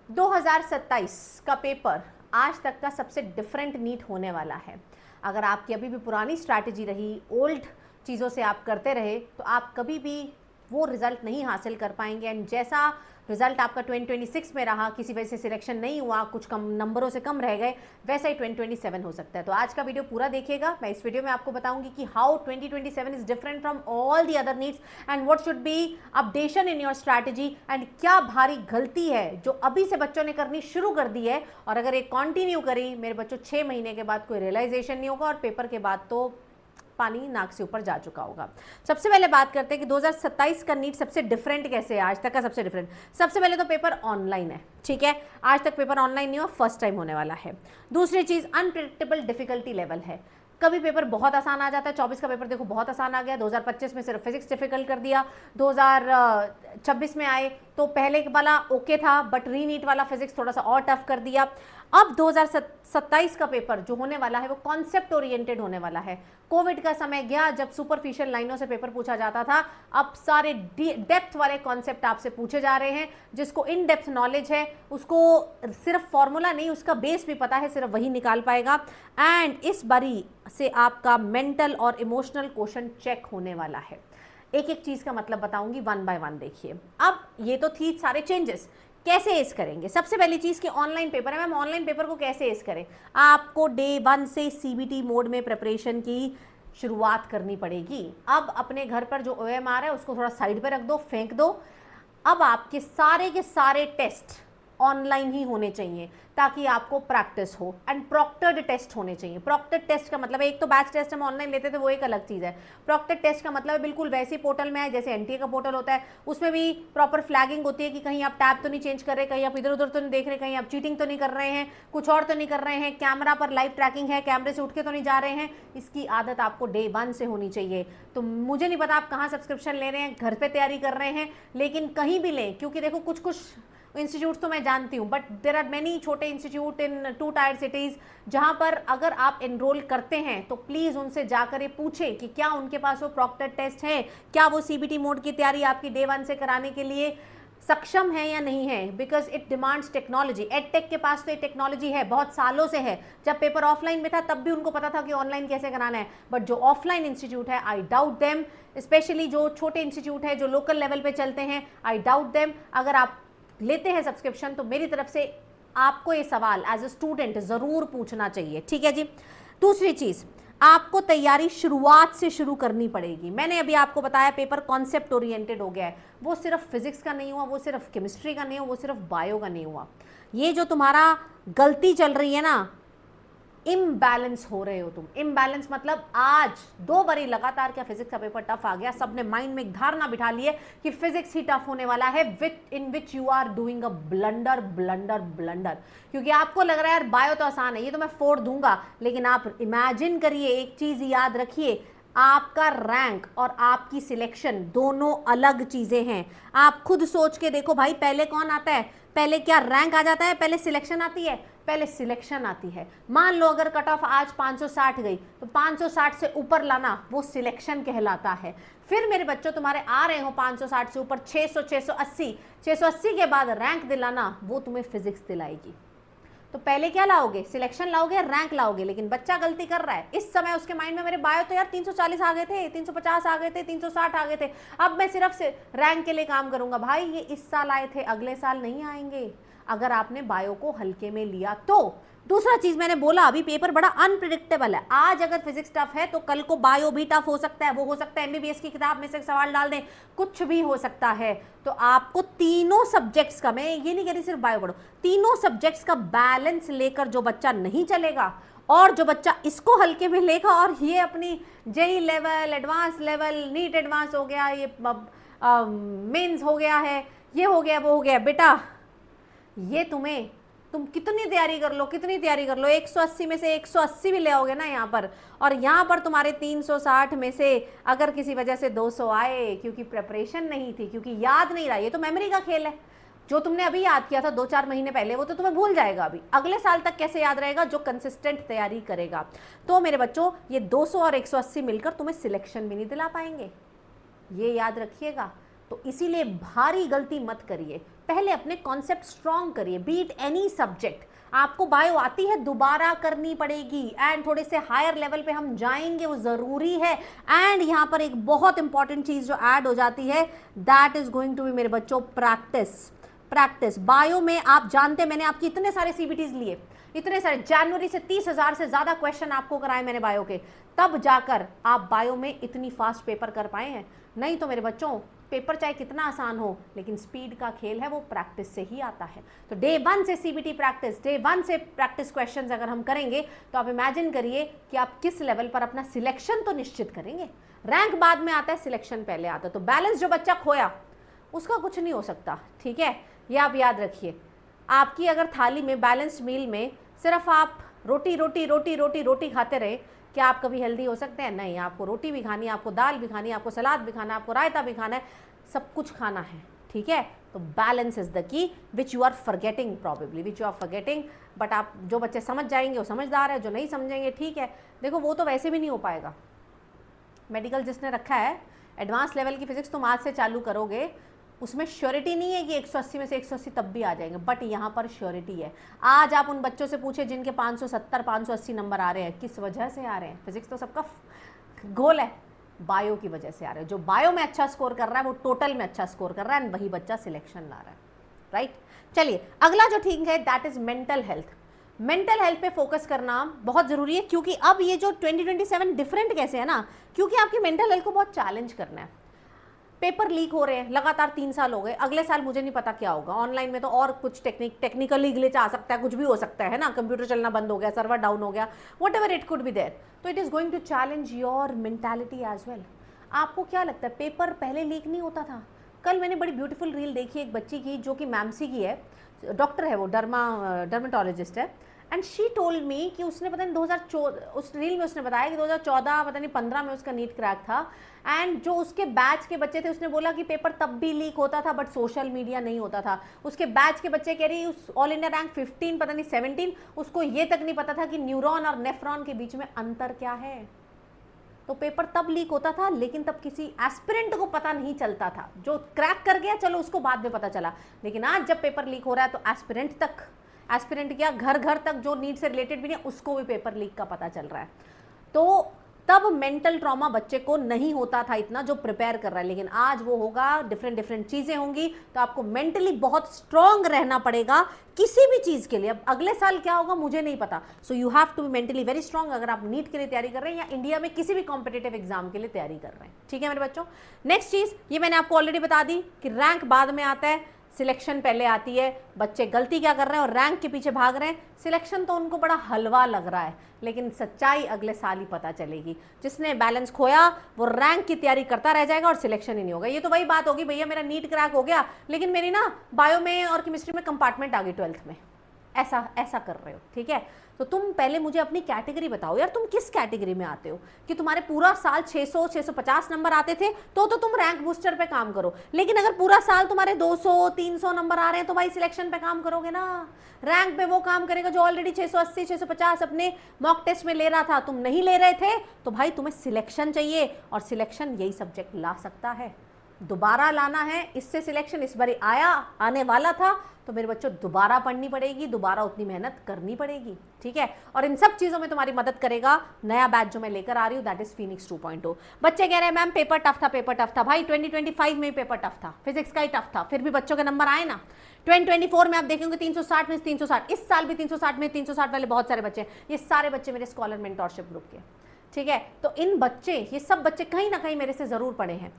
2027 का पेपर आज तक का सबसे डिफरेंट नीट होने वाला है। अगर आपकी अभी भी पुरानी स्ट्रैटेजी रही, ओल्ड चीज़ों से आप करते रहे, तो आप कभी भी वो रिजल्ट नहीं हासिल कर पाएंगे। एंड जैसा रिजल्ट आपका 2026 में रहा, किसी वजह से सिलेक्शन नहीं हुआ, कुछ कम नंबरों से कम रह गए, वैसा ही 2027 हो सकता है। तो आज का वीडियो पूरा देखिएगा। मैं इस वीडियो में आपको बताऊंगी कि how 2027 is different from all the other needs and what should be updation in your strategy, and क्या भारी गलती है जो अभी से बच्चों ने करनी शुरू कर दी है, और अगर ये कंटिन्यू करी मेरे बच्चों 6 महीने के बाद कोई रियलाइजेशन नहीं होगा और पेपर के बाद तो पानी नाक से ऊपर जा चुका होगा। सबसे पहले बात करते हैं कि 2027 का नीट सबसे डिफरेंट कैसे है, आज तक का सबसे डिफरेंट। सबसे पहले तो पेपर ऑनलाइन है, ठीक है। आज तक पेपर ऑनलाइन नहीं हुआ, फर्स्ट टाइम होने वाला है। दूसरी चीज, अनप्रेडिक्टेबल डिफिकल्टी लेवल है। कभी पेपर बहुत आसान आ जाता है। 24 का पेपर देखो बहुत आसान आ गया, 2025 में सिर्फ फिजिक्स डिफिकल्ट कर दिया, 2026 में आए तो पहले वाला ओके था, बट रीनीट वाला फिजिक्स थोड़ा सा और टफ कर दिया। अब 2027 का पेपर जो होने वाला है वो कॉन्सेप्ट ओरिएंटेड होने वाला है। कोविड का समय गया जब सुपरफिशियल लाइनों से पेपर पूछा जाता था, अब सारे डेप्थ वाले कॉन्सेप्ट आपसे पूछे जा रहे हैं। जिसको इन डेप्थ नॉलेज है उसको सिर्फ फॉर्मूला नहीं, उसका बेस भी पता है, सिर्फ वही निकाल पाएगा। एंड इस बारी से आपका मेंटल और इमोशनल क्वेश्चन चेक होने वाला है। एक एक चीज का मतलब बताऊंगी, वन बाय वन देखिए। अब ये तो थी सारे चेंजेस, कैसे एस करेंगे। सबसे पहली चीज कि ऑनलाइन पेपर है, मैम ऑनलाइन पेपर को कैसे एस करें। आपको डे 1 से सीबीटी मोड में प्रिपरेशन की शुरुआत करनी पड़ेगी। अब अपने घर पर जो ओएमआर है उसको थोड़ा साइड पे रख दो, फेंक दो। अब आपके सारे के सारे टेस्ट ऑनलाइन ही होने चाहिए ताकि आपको प्रैक्टिस हो। एंड प्रॉक्टर्ड टेस्ट होने चाहिए। प्रॉक्टर्ड टेस्ट का मतलब है, एक तो बैच टेस्ट हम ऑनलाइन लेते थे वो एक अलग चीज़ है। प्रॉक्टर्ड टेस्ट का मतलब है बिल्कुल वैसे पोर्टल में है जैसे एनटीए का पोर्टल होता है, उसमें भी प्रॉपर फ्लैगिंग होती है कि कहीं आप टैब तो नहीं चेंज कर रहे, कहीं आप इधर उधर तो नहीं देख रहे, कहीं आप चीटिंग तो नहीं कर रहे हैं, कुछ और तो नहीं कर रहे हैं, कैमरा पर लाइव ट्रैकिंग है, कैमरे से उठ के तो नहीं जा रहे हैं। इसकी आदत आपको डे 1 से होनी चाहिए। तो मुझे नहीं पता आप कहाँ सब्सक्रिप्शन ले रहे हैं, घर पे तैयारी कर रहे हैं, लेकिन कहीं भी लें, क्योंकि देखो कुछ कुछ इंस्टीट्यूट तो मैं जानती हूँ, बट देर आर मेनी छोटे इंस्टीट्यूट इन 2 टायर सिटीज़ जहाँ पर अगर आप एनरोल करते हैं तो प्लीज़ उनसे जाकर ये पूछें कि क्या उनके पास वो प्रॉक्टर टेस्ट है, क्या वो सीबीटी मोड की तैयारी आपकी डे 1 से कराने के लिए सक्षम है या नहीं है। Because it demands technology. Edtech के पास तो ये टेक्नोलॉजी है, बहुत सालों से है। जब पेपर ऑफलाइन में था तब भी उनको पता था कि ऑनलाइन कैसे कराना है, बट जो ऑफलाइन इंस्टीट्यूट है आई डाउट देम, स्पेशली जो छोटे इंस्टीट्यूट है जो लोकल लेवल पे चलते हैं, आई डाउट देम। अगर आप लेते हैं सब्सक्रिप्शन तो मेरी तरफ से आपको ये सवाल एज ए स्टूडेंट जरूर पूछना चाहिए, ठीक है जी। दूसरी चीज, आपको तैयारी शुरुआत से शुरू करनी पड़ेगी। मैंने अभी आपको बताया पेपर कॉन्सेप्ट ओरिएंटेड हो गया है। वो सिर्फ फिजिक्स का नहीं हुआ, वो सिर्फ केमिस्ट्री का नहीं हुआ, वो सिर्फ बायो का नहीं हुआ। ये जो तुम्हारा गलती चल रही है ना, इम्बैलेंस हो रहे हो तुम। इम्बैलेंस मतलब आज 2 बारी लगातार क्या फिजिक्स का पेपर टफ आ गया, सबने माइंड में एक धारणा बिठा ली है कि फिजिक्स ही टफ होने वाला है, in which you are doing a blunder blunder blunder. क्योंकि आपको लग रहा है यार बायो तो आसान है, ये तो मैं फोड़ दूंगा, लेकिन आप इमेजिन करिए, एक चीज याद रखिए, आपका रैंक और आपकी सिलेक्शन दोनों अलग चीजें हैं। आप खुद सोच के देखो भाई, पहले कौन आता है, पहले क्या रैंक आ जाता है, पहले सिलेक्शन आती है, पहले सिलेक्शन आती है। मान लो अगर कट ऑफ आज 560 गई तो 560 से ऊपर लाना वो सिलेक्शन कहलाता है। फिर मेरे बच्चों तुम्हारे आ रहे हो 560 से ऊपर 600 680, 680 के बाद रैंक दिलाना वो तुम्हें फिजिक्स दिलाएगी। तो पहले क्या लाओगे, सिलेक्शन लाओगे, रैंक लाओगे। लेकिन बच्चा गलती कर रहा है इस समय, उसके माइंड में मेरे बायो तो यार 340 आ गए थे, 350 आ गए थे, 360 आ गए थे, अब मैं सिर्फ से रैंक के लिए काम करूंगा। भाई ये इस साल आए थे, अगले साल नहीं आएंगे अगर आपने बायो को हल्के में लिया तो। दूसरा चीज मैंने बोला अभी पेपर बड़ा अनप्रिडिक्टेबल है। आज अगर फिजिक्स टफ है तो कल को बायो भी टफ हो सकता है। वो हो सकता है एमबीबीएस की किताब में से सवाल डाल दें, कुछ भी हो सकता है। तो आपको तीनों सब्जेक्ट्स का, मैं ये नहीं कह रही सिर्फ बायो पढ़ो, तीनों सब्जेक्ट्स का बैलेंस लेकर जो बच्चा नहीं चलेगा और जो बच्चा इसको हल्के में लेगा और ये अपनी JEE level, advance level, NEET advance हो गया, ये मेंस हो गया है, ये हो गया, वो हो गया, बेटा ये तुम कितनी तैयारी कर लो, कितनी तैयारी कर लो, 180 में से 180 भी ले आओगे ना यहाँ पर, और यहाँ पर तुम्हारे 360 में से अगर किसी वजह से 200 आए क्योंकि प्रिपरेशन नहीं थी, क्योंकि याद नहीं रहा, ये तो मेमोरी का खेल है। जो तुमने अभी याद किया था 2-4 महीने पहले वो तो तुम्हें भूल जाएगा। अभी अगले साल तक कैसे याद रहेगा, जो कंसिस्टेंट तैयारी करेगा। तो मेरे बच्चों ये 200 और 180 मिलकर तुम्हें सिलेक्शन भी नहीं दिला पाएंगे, ये याद रखिएगा। तो इसीलिए भारी गलती मत करिए। पहले अपने कॉन्सेप्ट स्ट्रॉन्ग करिए, बीट एनी सब्जेक्ट। आपको बायो आती है, दोबारा करनी पड़ेगी, एंड थोड़े से हायर लेवल पे हम जाएंगे, वो ज़रूरी है। एंड यहाँ पर एक बहुत इंपॉर्टेंट चीज़ जो ऐड हो जाती है, that is going to be मेरे बच्चों प्रैक्टिस। प्रैक्टिस बायो में आप जानते हैं, मैंने आपकी इतने सारे सीबीटीज लिए, इतने सारे, जनवरी से 30,000 से ज़्यादा क्वेश्चन आपको कराए मैंने बायो के, तब जाकर आप बायो में इतनी फास्ट पेपर कर पाए हैं। नहीं तो मेरे बच्चों पेपर चाहे कितना आसान हो, लेकिन स्पीड का खेल है, वो प्रैक्टिस से ही आता है। तो डे 1 से सीबीटी प्रैक्टिस, डे 1 से प्रैक्टिस क्वेश्चंस अगर हम करेंगे तो आप इमेजिन करिए कि आप किस लेवल पर अपना सिलेक्शन तो निश्चित करेंगे। रैंक बाद में आता है, सिलेक्शन पहले आता है। तो बैलेंस जो बच्चा खोया उसका कुछ नहीं हो सकता, ठीक है, ये आप याद रखिए। आपकी अगर थाली में बैलेंस्ड मील में सिर्फ आप रोटी रोटी रोटी रोटी रोटी खाते रहे, क्या आप कभी हेल्दी हो सकते हैं? नहीं, आपको रोटी भी खानी है, आपको दाल भी खानी है, आपको सलाद भी खाना है, आपको रायता भी खाना है, सब कुछ खाना है, ठीक है। तो balance is the key which you are forgetting, probably which you are forgetting. But आप जो बच्चे समझ जाएंगे वो समझदार है, जो नहीं समझेंगे ठीक है। देखो वो तो वैसे भी नहीं हो पाएगा। मेडिकल जिसने रखा है, एडवांस लेवल की फिजिक्स तुम आज से चालू करोगे, उसमें श्योरिटी नहीं है कि 180 में से 180 तब भी आ जाएंगे, बट यहाँ पर श्योरिटी है। आज आप उन बच्चों से पूछे जिनके 570 580 नंबर आ रहे हैं, किस वजह से आ रहे हैं? फिजिक्स तो सबका गोल है, बायो की वजह से आ रहे हैं। जो बायो में अच्छा स्कोर कर रहा है वो टोटल में अच्छा स्कोर कर रहा है, एंड वही बच्चा सिलेक्शन ला रहा है, राइट। चलिए अगला जो ठीक है, that is mental health. Mental health पे फोकस करना बहुत जरूरी है, क्योंकि अब ये जो 2027 डिफरेंट कैसे है ना, क्योंकि आपकी मेंटल हेल्थ को बहुत चैलेंज करना है। पेपर लीक हो रहे हैं लगातार, 3 साल हो गए, अगले साल मुझे नहीं पता क्या होगा। ऑनलाइन में तो और कुछ टेक्निकली ग्लिच आ सकता है, कुछ भी हो सकता है ना, कंप्यूटर चलना बंद हो गया, सर्वर डाउन हो गया, whatever it could be there. तो it is going to challenge your mentality as well. आपको क्या लगता है पेपर पहले लीक नहीं होता था? कल मैंने बड़ी ब्यूटीफुल रील देखी एक बच्ची की, जो कि मैमसी की है, डॉक्टर है वो, डर्माटोलॉजिस्ट है, एंड शी टोल्ड मी कि उसने पता नहीं 2014, उस रील में उसने बताया कि 2014 पता नहीं 15 में उसका नीट क्रैक था, एंड जो उसके बैच के बच्चे थे उसने बोला कि पेपर तब भी लीक होता था बट सोशल मीडिया नहीं होता था। उसके बैच के बच्चे कह रही उस ऑल इंडिया रैंक 15 पता नहीं 17, उसको ये तक नहीं पता था कि न्यूरॉन और नेफ्रॉन के बीच में अंतर क्या है। तो पेपर तब लीक होता था, लेकिन तब किसी एस्पिरेंट को पता नहीं चलता था। जो क्रैक कर गया चलो उसको बाद में पता चला, लेकिन आज जब पेपर लीक हो रहा है तो एस्पिरेंट तक, एस्पिरेंट क्या, घर घर तक जो नीट से रिलेटेड भी नहीं उसको भी पेपर लीक का पता चल रहा है। तो तब मेंटल ट्रॉमा बच्चे को नहीं होता था इतना, जो प्रिपेयर कर रहा है, लेकिन आज वो होगा, डिफरेंट चीजें होंगी। तो आपको मेंटली बहुत स्ट्रांग रहना पड़ेगा किसी भी चीज के लिए। अब अगले साल क्या होगा मुझे नहीं पता, so you have to be mentally very strong, अगर आप नीट के लिए तैयारी कर रहे हैं या इंडिया में किसी भी कॉम्पिटेटिव एग्जाम के लिए तैयारी कर रहे हैं, ठीक है मेरे बच्चों। नेक्स्ट चीज ये मैंने आपको ऑलरेडी बता दी कि रैंक बाद में आता है, सिलेक्शन पहले आती है। बच्चे गलती क्या कर रहे हैं और रैंक के पीछे भाग रहे हैं। सिलेक्शन तो उनको बड़ा हलवा लग रहा है, लेकिन सच्चाई अगले साल ही पता चलेगी। जिसने बैलेंस खोया वो रैंक की तैयारी करता रह जाएगा और सिलेक्शन ही नहीं होगा। ये तो वही बात होगी, भैया मेरा नीट क्रैक हो गया लेकिन मेरी ना बायो में और केमिस्ट्री में कंपार्टमेंट आ गई 12th में, ऐसा कर रहे हो, ठीक है। तो तुम पहले मुझे अपनी कैटेगरी बताओ यार, तुम किस कैटेगरी में आते हो कि तुम्हारे पूरा साल 600 650 नंबर आते थे तो तुम रैंक बूस्टर पे काम करो। लेकिन अगर पूरा साल तुम्हारे 200 300 नंबर आ रहे हैं तो भाई सिलेक्शन पे काम करोगे ना। रैंक पे वो काम करेगा जो ऑलरेडी 680 650 अपने मॉक टेस्ट में ले रहा था, तुम नहीं ले रहे थे, तो भाई तुम्हें सिलेक्शन चाहिए, और सिलेक्शन यही सब्जेक्ट ला सकता है। दोबारा लाना है, इससे सिलेक्शन इस बार आने वाला था, तो मेरे बच्चों दोबारा पढ़नी पड़ेगी, दोबारा उतनी मेहनत करनी पड़ेगी, ठीक है। और इन सब चीज़ों में तुम्हारी मदद करेगा नया बैच जो मैं लेकर आ रही हूँ, दैट इज फीनिक्स 2.0। बच्चे कह रहे हैं मैम पेपर टफ था। भाई 2025 में पेपर टफ था, फिजिक्स का ही टफ था, फिर भी बच्चों के नंबर आए ना। 2024 में आप देखेंगे 360 में 360, इस साल भी 360 में 360 वाले बहुत सारे बच्चे, ये सारे बच्चे मेरे स्कॉलर मेंटोरशिप ग्रुप के, ठीक है। तो इन बच्चे, ये सब बच्चे कहीं ना कहीं मेरे से जरूर पढ़े हैं।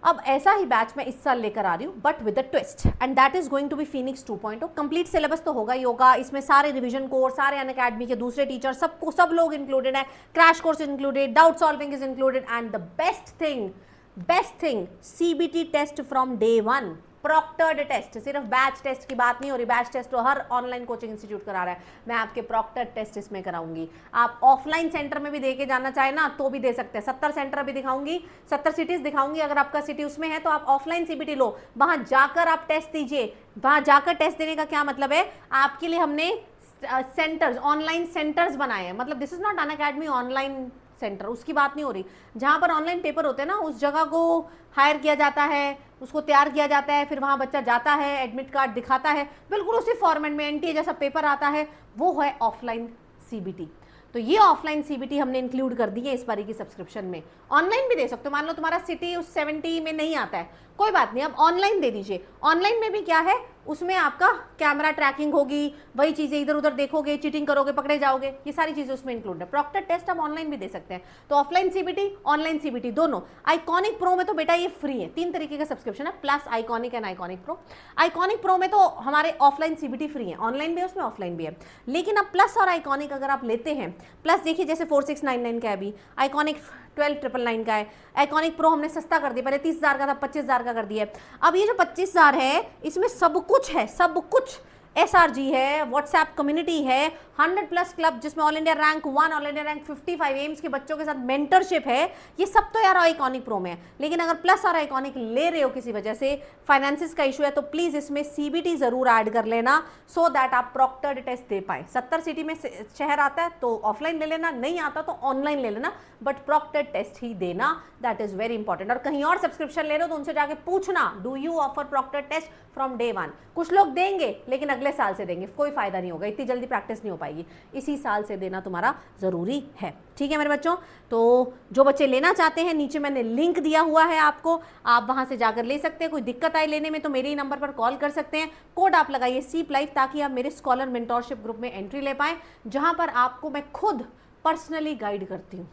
अब ऐसा ही बैच मैं इस साल लेकर आ रही हूँ, but with a twist, and that is going to be Phoenix 2.0। Complete syllabus तो होगा ही होगा, इसमें सारे रिवीजन कोर्स, सारे अनअकैडमी के दूसरे टीचर, सब लोग इंक्लूडेड है, crash course included, doubt solving is included, and the best thing CBT test from day 1, proctored test. सिर्फ बैच टेस्ट की बात नहीं हो रही, बैच टेस्ट तो हर ऑनलाइन कोचिंग इंस्टीट्यूट करा रहा है, मैं आपके प्रॉक्टर्ड टेस्ट इसमें कराऊंगी। आप ऑफलाइन सेंटर में भी दे के जाना चाहे ना तो भी दे सकते हैं, 70 सेंटर भी दिखाऊंगी, 70 सिटीज दिखाऊंगी। अगर आपका सिटी उसमें है तो आप ऑफलाइन सीबीटी लो, वहां जाकर आप टेस्ट दीजिए। वहां जाकर टेस्ट देने का क्या मतलब है, आपके लिए हमने सेंटर्स, ऑनलाइन सेंटर्स बनाए हैं। मतलब this is not Unacademy online centre, उसकी बात नहीं हो रही। जहाँ पर ऑनलाइन पेपर होते हैं ना, उस जगह को हायर किया जाता है, उसको तैयार किया जाता है, फिर वहाँ बच्चा जाता है, एडमिट कार्ड दिखाता है, बिल्कुल उसी फॉर्मेट में एनटीए जैसा पेपर आता है, वो है ऑफलाइन सीबीटी। तो ये ऑफलाइन सीबीटी हमने इंक्लूड कर दी है इस बारी की सब्सक्रिप्शन में। ऑनलाइन भी दे सकते हो, मान लो तुम्हारा सिटी उस 70 में नहीं आता है, कोई बात नहीं, अब ऑनलाइन दे दीजिए। ऑनलाइन में भी क्या है, उसमें आपका कैमरा ट्रैकिंग होगी, वही चीज़ें इधर उधर देखोगे, चीटिंग करोगे, पकड़े जाओगे, ये सारी चीज़ें उसमें इंक्लूड है। प्रॉक्टर टेस्ट आप ऑनलाइन भी दे सकते हैं। तो ऑफलाइन सीबीटी, ऑनलाइन सीबीटी दोनों। आइकॉनिक प्रो में तो बेटा ये फ्री है, 3 तरीके का सब्सक्रिप्शन है, plus iconic and iconic pro. Iconic pro में तो हमारे ऑफलाइन सीबीटी फ्री है, ऑनलाइन भी है उसमें, ऑफलाइन भी है। लेकिन अब प्लस और आइकॉनिक अगर आप लेते हैं, प्लस देखिए जैसे 4699 का है अभी, आइकॉनिक 12999 का है, आइकॉनिक प्रो हमने सस्ता कर दिया, पहले 30,000 का था, 25,000 का कर दिया है। अब ये जो 25,000 है, इसमें सब कुछ है, सब कुछ। SRG है, व्हाट्सएप कम्युनिटी है, 100+ क्लब जिसमें all India rank 1, all India rank 55 AIIMS के बच्चों के साथ मेंटरशिप है, ये सब तो यार आइकॉनिक प्रो में है। लेकिन अगर प्लस और आइकॉनिक ले रहे हो किसी वजह से, फाइनेंसिस का इशू है, तो प्लीज इसमें सीबीटी जरूर ऐड कर लेना, सो दैट आप प्रॉक्टर्ड टेस्ट दे पाए। 70 सिटी में शहर आता है तो ऑफलाइन ले लेना, नहीं आता तो ऑनलाइन ले लेना, बट प्रॉक्टर्ड टेस्ट ही देना, दैट इज वेरी इंपॉर्टेंट। और कहीं और सब्सक्रिप्शन ले रहे हो तो उनसे जाके पूछना, do you offer proctored test from day 1। कुछ लोग देंगे लेकिन अगले साल से देंगे, कोई फायदा नहीं होगा, इतनी जल्दी प्रैक्टिस नहीं हो पाएगी, इसी साल से देना तुम्हारा जरूरी है। ठीक है मेरे बच्चों, तो जो बच्चे लेना चाहते हैं, नीचे मैंने लिंक दिया हुआ है आपको, आप वहां से जाकर ले सकते हैं। कोई दिक्कत आए लेने में तो मेरे ही नंबर पर कॉल कर सकते हैं। कोड आप लगाइए सीप लाइफ, ताकि आप मेरे स्कॉलर मेंटोरशिप ग्रुप में एंट्री ले पाएं, जहां पर आपको मैं खुद पर्सनली गाइड करती हूँ।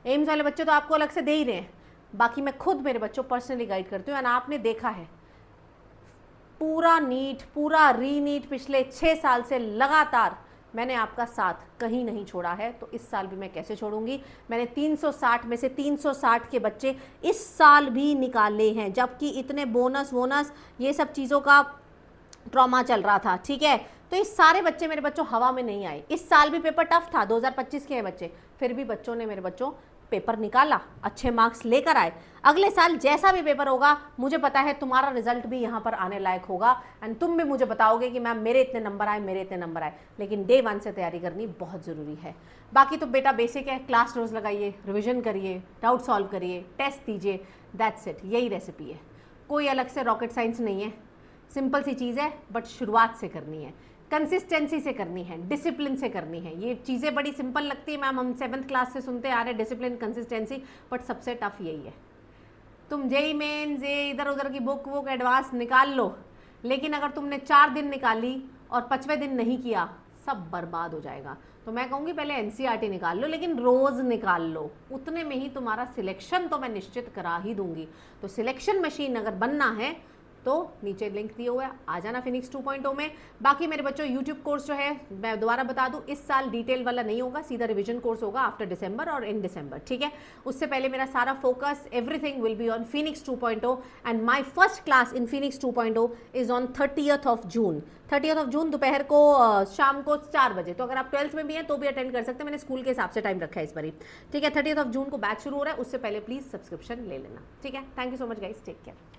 एम्स वाले बच्चे तो आपको अलग से दे ही रहे हैं, बाकी मैं खुद मेरे बच्चों पर्सनली गाइड करती हूँ। एंड आपने देखा है पूरा नीट, पूरा री नीट पिछले 6 साल से लगातार मैंने आपका साथ कहीं नहीं छोड़ा है, तो इस साल भी मैं कैसे छोड़ूंगी। मैंने 360 में से 360 के बच्चे इस साल भी निकाले हैं, जबकि इतने बोनस वोनस ये सब चीज़ों का ट्रॉमा चल रहा था। ठीक है, तो इस सारे बच्चे मेरे बच्चों हवा में नहीं आए। इस साल भी पेपर टफ था, 2025 के हैं बच्चे, फिर भी बच्चों ने, मेरे बच्चों पेपर निकाला, अच्छे मार्क्स लेकर आए। अगले साल जैसा भी पेपर होगा, मुझे पता है तुम्हारा रिजल्ट भी यहाँ पर आने लायक होगा, एंड तुम भी मुझे बताओगे कि मैम मेरे इतने नंबर आए, मेरे इतने नंबर आए। लेकिन डे 1 से तैयारी करनी बहुत ज़रूरी है। बाकी तो बेटा बेसिक है, क्लास रोज लगाइए, रिविजन करिए, डाउट सॉल्व करिए, टेस्ट दीजिए, दैट्स इट, यही रेसिपी है। कोई अलग से रॉकेट साइंस नहीं है, सिंपल सी चीज़ है, बट शुरुआत से करनी है, कंसिस्टेंसी से करनी है, डिसिप्लिन से करनी है। ये चीज़ें बड़ी सिंपल लगती है मैम, हम 7th क्लास से सुनते आ रहे डिसिप्लिन कंसिस्टेंसी, बट सबसे टफ यही है। तुम जेई मेंस ये इधर उधर की बुक एडवांस निकाल लो, लेकिन अगर तुमने 4 दिन निकाली और 5वें दिन नहीं किया, सब बर्बाद हो जाएगा। तो मैं कहूँगी पहले एनसीईआरटी निकाल लो, लेकिन रोज़ निकाल लो, उतने में ही तुम्हारा सिलेक्शन तो मैं निश्चित करा ही दूंगी। तो सिलेक्शन मशीन अगर बनना है तो नीचे लिंक दिए हुआ है, आ जाना फिनिक्स 2.0 में। बाकी मेरे बच्चों यूट्यूब कोर्स जो है, मैं दोबारा बता दूं, इस साल डिटेल वाला नहीं होगा, सीधा रिवीजन कोर्स होगा आफ्टर दिसंबर और इन दिसंबर। ठीक है, उससे पहले मेरा सारा focus, everything will be on Phoenix 2.0, and my first class in Phoenix 2.0 is on 30th of June। 30th of June दोपहर को, शाम को 4 बजे। तो अगर आप 12th में भी हैं तो भी अटेंड कर सकते हैं, मैंने स्कूल के हिसाब से टाइम रखा है इस बारी। ठीक है, 30th of June को बैच शुरू हो रहा है, उससे पहले प्लीज सब्सक्रिप्शन ले लेना। ठीक है, thank you so much guys, take care.